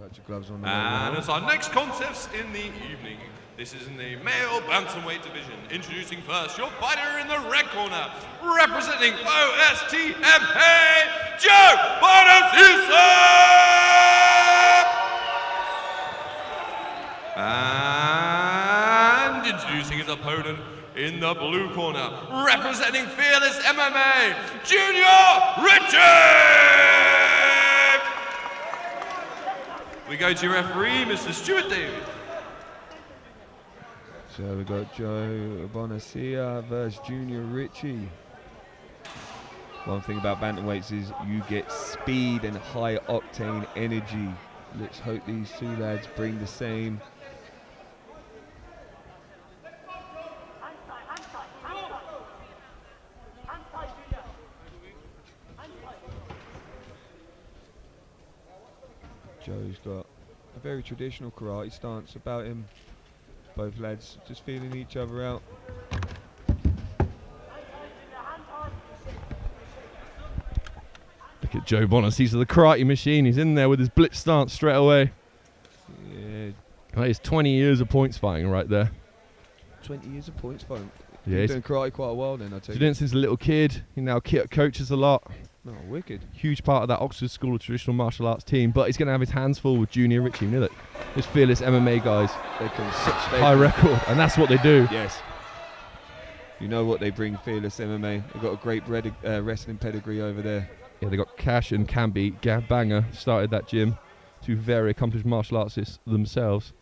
touch of gloves on the And it's our next contest in the evening. This is in the male bantamweight division. Introducing first your fighter in the red corner, representing OSTMA, Joe Bonassisa! And introducing his opponent in the blue corner, representing Fearless MMA, Junior Ritchie! We go to your referee, Mr. Stuart David. So we've got Joe Bonassisa versus Junior Ritchie. One thing about bantamweights is you get speed and high octane energy. Let's hope these two lads bring the same. Joe's got a very traditional karate stance about him. Both lads just feeling each other out. Look at Joe Bonassisa, the karate machine. He's in there with his blitz stance straight away. Yeah. That is 20 years of points fighting right there. 20 years of points fighting. Yeah, He's doing karate quite a while then, I take he's doing it since a little kid. He now coaches a lot. Oh, wicked. Huge part of that Oxford School of Traditional Martial Arts team, but he's going to have his hands full with Junior Ritchie. You know that? His Fearless MMA guys. They can High record, and that's what they do. Yes. You know what they bring, Fearless MMA. They've got a great wrestling pedigree over there. Yeah, they got Cash and Camby. Gav Banger started that gym. Two very accomplished martial artists themselves.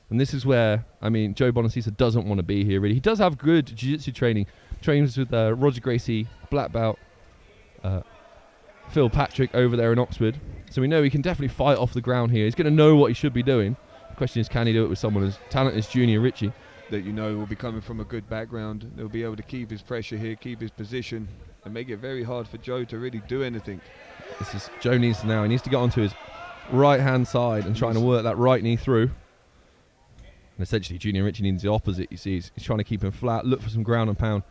And this is where, I mean, Joe Bonassisa doesn't want to be here, really. He does have good jiu-jitsu training. Trains with Roger Gracie, black belt, Phil Patrick over there in Oxford. So we know he can definitely fight off the ground here. He's going to know what he should be doing. The question is, can he do it with someone as talented as Junior Ritchie? That you know will be coming from a good background. They'll be able to keep his pressure here, keep his position, and make it very hard for Joe to really do anything. This is Joe needs to now. He needs to get onto his right-hand side and trying to work that right knee through. And essentially, Junior Ritchie needs the opposite. You see, he's trying to keep him flat, look for some ground and pound.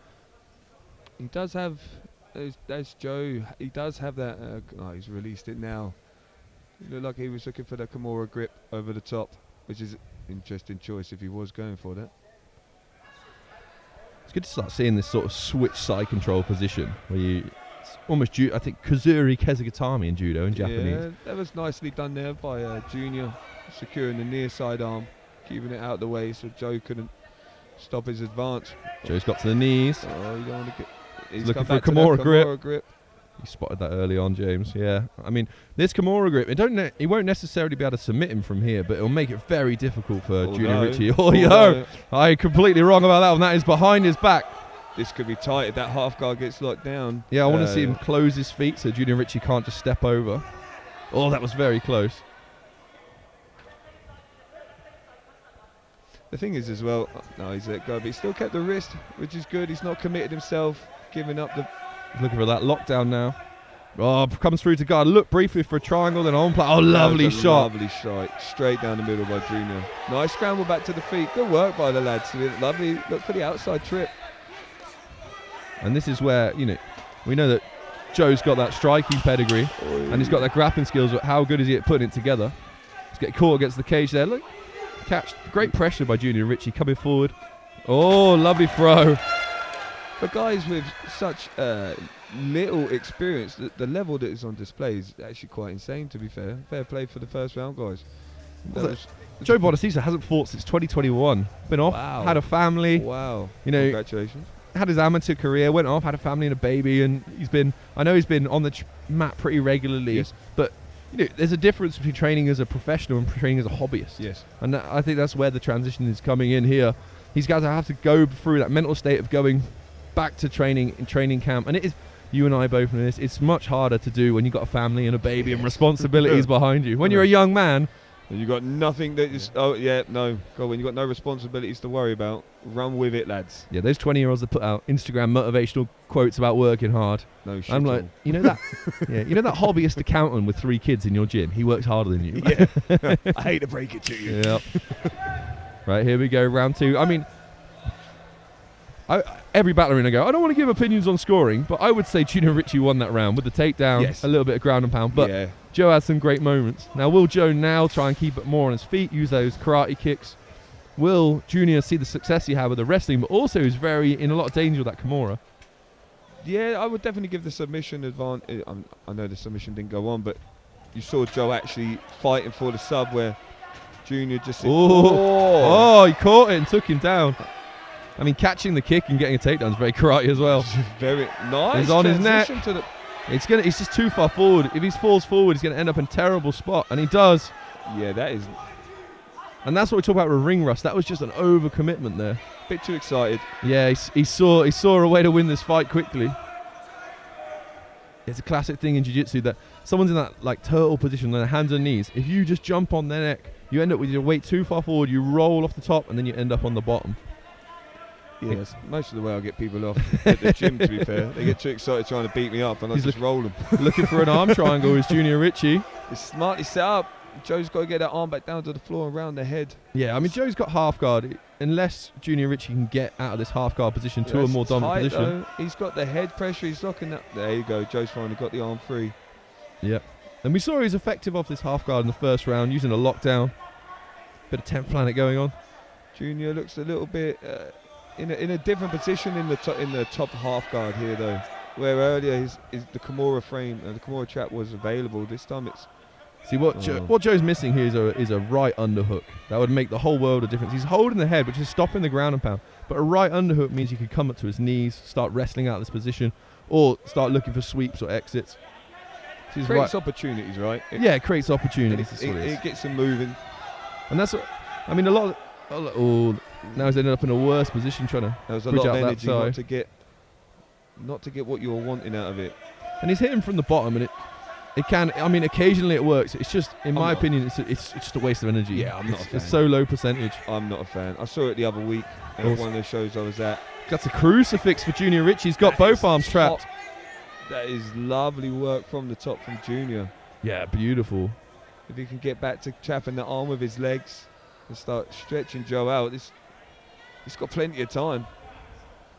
He does have, that's Joe, he does have that, oh, he's released it now. It looked like he was looking for the Kimura grip over the top, which is an interesting choice if he was going for that. It's good to start seeing this sort of switch side control position where you, it's almost, I think, Kazuri Kezugatami in judo in Japanese. Yeah, that was nicely done there by Junior, securing the near side arm, keeping it out of the way so Joe couldn't stop his advance. Joe's got to the knees. Oh, you don't want to get. He's looking for a Kimura grip. He spotted that early on, James. Yeah, I mean, this Kimura grip, he won't necessarily be able to submit him from here, but it'll make it very difficult for Junior Ritchie. Oh, yo! I'm completely wrong about that one. That is behind his back. This could be tight if that half guard gets locked down. Yeah, I want to see him close his feet so Junior Ritchie can't just step over. Oh, that was very close. The thing is as well, no, he's let go, but he still kept the wrist, which is good. He's not committed himself, giving up the... He's looking for that lockdown now. Oh, comes through to guard. Look briefly for a triangle, then on play. Oh, lovely shot. Lovely shot. Straight down the middle by Junior. Nice scramble back to the feet. Good work by the lads. Lovely. Look for the outside trip. And this is where, you know, we know that Joe's got that striking pedigree and he's got that grappling skills, but how good is he at putting it together? He's getting caught against the cage there. Look. Catch. Great pressure by Junior Ritchie coming forward. Oh, lovely throw. For guys with such little experience, the level that is on display is actually quite insane, to be fair. Fair play for the first round, guys. Joe Bonassisa hasn't fought since 2021. Been off, had a family. Wow. You know, congratulations. Had his amateur career, went off, had a family and a baby, and I know he's been on the mat pretty regularly, yes. But you know, there's a difference between training as a professional and training as a hobbyist. Yes. And I think that's where the transition is coming in here. He's got to have to go through that mental state of going back to training in training camp. And it is, you and I both know this, it's much harder to do when you've got a family and a baby and responsibilities behind you. When you're a young man, and you got nothing that is, oh yeah, no. God, when you got no responsibilities to worry about, run with it, lads. Yeah, those 20-year-olds that put out Instagram motivational quotes about working hard. No shit. I'm like, you know that, yeah, you know that hobbyist accountant with 3 kids in your gym? He works harder than you. Yeah. I hate to break it to you. Yep. Right, here we go, round 2. I mean, every battler in I go, I don't want to give opinions on scoring, but I would say Junior Ritchie won that round with the takedown, yes. A little bit of ground and pound. But Joe had some great moments. Now, will Joe now try and keep it more on his feet, use those karate kicks? Will Junior see the success he had with the wrestling, but also is in a lot of danger with that Kimura? Yeah, I would definitely give the submission advantage. I know the submission didn't go on, but you saw Joe actually fighting for the sub where Junior just... Oh, he caught it and took him down. I mean, catching the kick and getting a takedown is very karate as well. Very nice. He's on his neck. To It's just too far forward. If he falls forward, he's going to end up in a terrible spot, and he does. yeah, that is And that's what we talk about with ring rust. That was just an overcommitment there. a bit too excited. Yeah, he saw a way to win this fight quickly. It's a classic thing in jiu-jitsu that someone's in that like turtle position, their hands and knees. If you just jump on their neck, you end up with your weight too far forward. You roll off the top, and then you end up on the bottom. Yeah, that's most of the way I get people off at the gym, to be fair. They get too excited trying to beat me up, and I just roll them. Looking for an arm triangle is Junior Ritchie. It's smartly set up. Joe's got to get that arm back down to the floor and round the head. Yeah, I mean, Joe's got half guard. Unless Junior Ritchie can get out of this half guard position to a more dominant position. Though. He's got the head pressure. He's locking that. There you go. Joe's finally got the arm free. Yep. And we saw he was effective off this half guard in the first round, using a lockdown. Bit of 10th planet going on. Junior looks a little bit in a different position in the top half guard here, though. Where earlier the Kimura frame and the Kimura trap was available. This time it's... See, what Joe's missing here is a right underhook. That would make the whole world of difference. He's holding the head, which is stopping the ground and pound. But a right underhook means he could come up to his knees, start wrestling out of this position, or start looking for sweeps or exits. So creates opportunities, right? It creates opportunities. It gets him moving. And that's what... I mean, now he's ended up in a worse position trying to There was a bridge lot of out energy that not to get what you were wanting out of it. And he's hitting from the bottom, and it can. I mean, occasionally it works. It's just, in my opinion, it's just a waste of energy. Yeah, I'm not a fan. It's so low percentage. I'm not a fan. I saw it the other week at one of the shows I was at. That's a crucifix for Junior Ritchie. He's got both arms trapped. That is lovely work from the top from Junior. Yeah, beautiful. If he can get back to trapping the arm with his legs and start stretching Joe out, he's got plenty of time.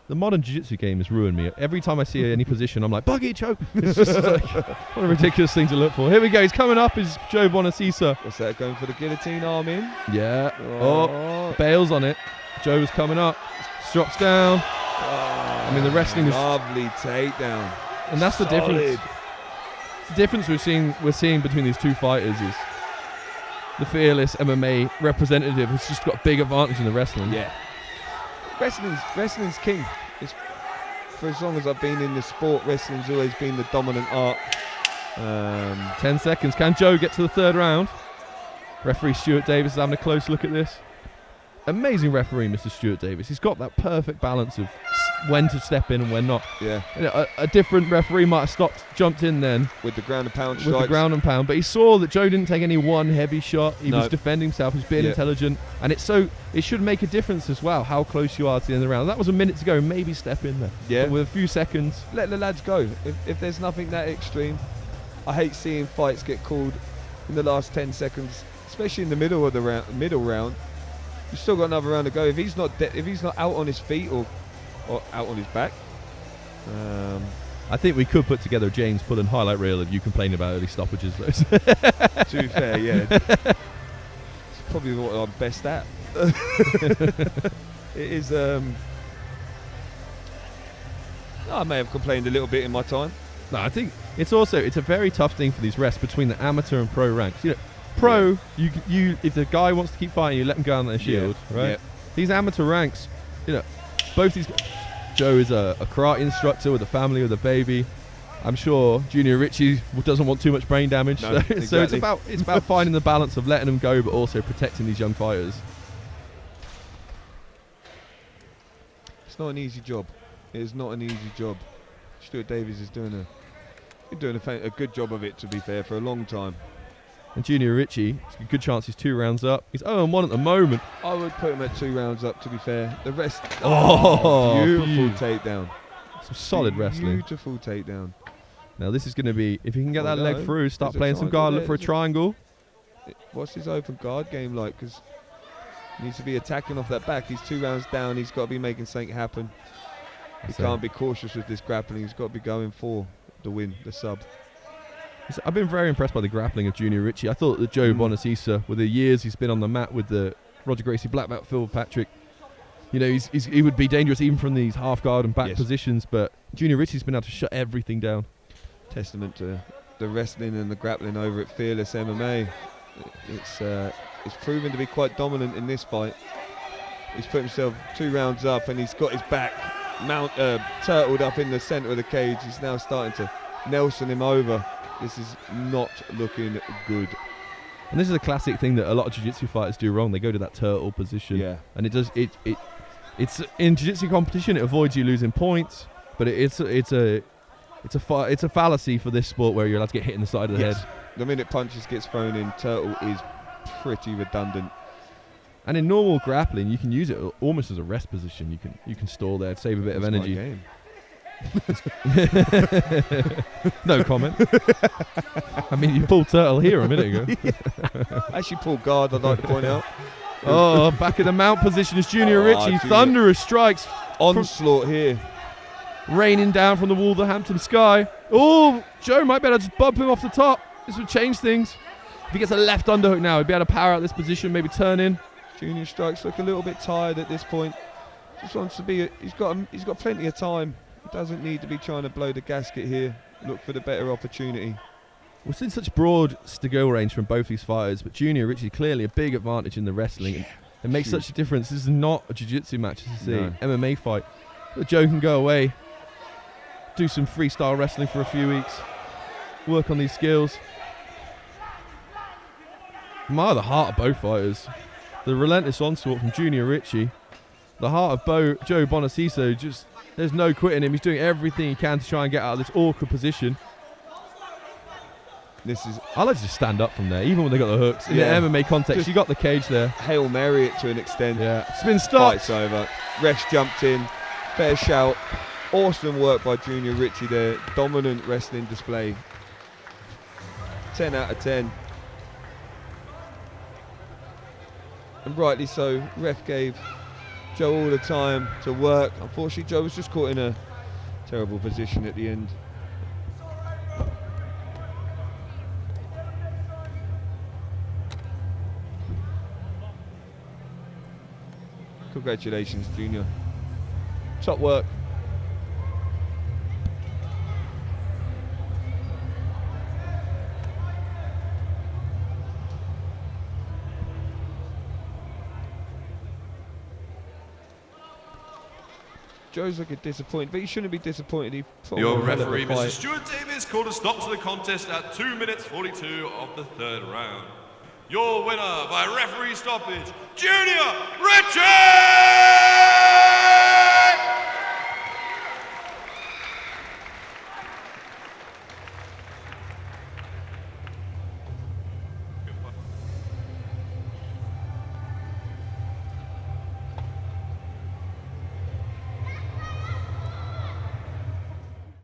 The modern jiu-jitsu game has ruined me. Every time I see any position, I'm like, buggy choke. It's just like, what a ridiculous thing to look for. Here we go. He's coming up. Is Joe Bonassisa. What's that? Going for the guillotine arm in? Yeah. Oh, bails on it. Joe was coming up. Drops down. I mean, the wrestling was lovely takedown. And that's the difference. The difference we're seeing between these two fighters is the fearless MMA representative has just got a big advantage in the wrestling. Yeah. Wrestling's king. For as long as I've been in the sport, wrestling's always been the dominant art. 10 seconds. Can Joe get to the third round? Referee Stuart Davis is having a close look at this. Amazing referee, Mr. Stuart Davis. He's got that perfect balance of when to step in and when not. Yeah. You know, a different referee might have jumped in then. With the ground and pound strikes. With the ground and pound. But he saw that Joe didn't take any one heavy shot. He was defending himself. He was being intelligent. And it should make a difference as well, how close you are to the end of the round. That was a minute to go. Maybe step in there. Yeah. But with a few seconds. Let the lads go. If there's nothing that extreme. I hate seeing fights get called in the last 10 seconds, especially in the middle of the round. You've still got another round to go. If he's not out on his feet or out on his back. I think we could put together a James Pullen highlight reel of you complaining about early stoppages. To be fair, yeah. It's probably what I'm best at. It is. I may have complained a little bit in my time. No, I think it's a very tough thing for these rests between the amateur and pro ranks. You know, pro, you if the guy wants to keep fighting, you let him go on their shield, right? Yep. These amateur ranks, you know, both these. Joe is a karate instructor with a family, with a baby. I'm sure Junior Ritchie doesn't want too much brain damage. No, exactly. So it's about finding the balance of letting them go, but also protecting these young fighters. It's not an easy job. It is not an easy job. Stuart Davies is doing a good job of it, to be fair, for a long time. And Junior Ritchie, it's a good chance he's 2 rounds up. He's 0-1 at the moment. I would put him at 2 rounds up, to be fair. The rest, beautiful takedown. Some solid wrestling. Beautiful takedown. Now this is going to be, if he can get that leg through, start playing some guard, look for a triangle. What's his open guard game like? Because he needs to be attacking off that back. He's 2 rounds down. He's got to be making something happen. He can't be cautious with this grappling. He's got to be going for the win, the sub. I've been very impressed by the grappling of Junior Ritchie. I thought that Joe Bonassisa, with the years he's been on the mat with the Roger Gracie black belt Phil Patrick, you know, he would be dangerous even from these half guard and back positions. But Junior Ritchie's been able to shut everything down. Testament to the wrestling and the grappling over at Fearless MMA. It's proven to be quite dominant in this fight. He's put himself 2 rounds up and he's got his back turtled up in the centre of the cage. He's now starting to Nelson him over. This is not looking good. And this is a classic thing that a lot of jiu-jitsu fighters do wrong. They go to that turtle position. Yeah. And it's in jiu-jitsu competition. It avoids you losing points, but it's a fallacy for this sport where you're allowed to get hit in the side of the head. The minute punches gets thrown in, turtle is pretty redundant. And in normal grappling, you can use it almost as a rest position. You can stall there, save a bit of energy. My game. No comment. I mean, you pulled turtle here a minute ago. Actually pulled guard, I'd like to point out. Oh, back in the mount position is Junior Ritchie. Thunderous strikes. Onslaught here. Raining down from the Wolverhampton sky. Oh, Joe might be able to just bump him off the top. This would change things. If he gets a left underhook now, he'd be able to power out this position, maybe turn in. Junior strikes look a little bit tired at this point. Just wants to be. He's got plenty of time. He doesn't need to be trying to blow the gasket here. Look for the better opportunity. We've seen such broad to-go range from both these fighters, but Junior Ritchie clearly a big advantage in the wrestling. It makes such a difference. This is not a jiu-jitsu match. This is an MMA fight. But Joe can go away, do some freestyle wrestling for a few weeks, work on these skills. Admire the heart of both fighters. The relentless onslaught from Junior Ritchie. The heart of Joe Bonassisa, just there's no quitting him. He's doing everything he can to try and get out of this awkward position. I like to just stand up from there, even when they got the hooks. In the MMA context, you got the cage there. Hail Mary it to an extent. Yeah, spin stop. Fight's over. Refs jumped in. Fair shout. Awesome work by Junior Ritchie there. Dominant wrestling display. 10 out of 10. And rightly so. Ref gave Joe all the time to work. Unfortunately, Joe was just caught in a terrible position at the end. Congratulations, Junior. Top work. Joe's looking disappointed, but he shouldn't be disappointed. Your referee, Mr. Stuart Davis, called a stop to the contest at 2 minutes 42 of the 3rd round. Your winner by referee stoppage, Junior Ritchie!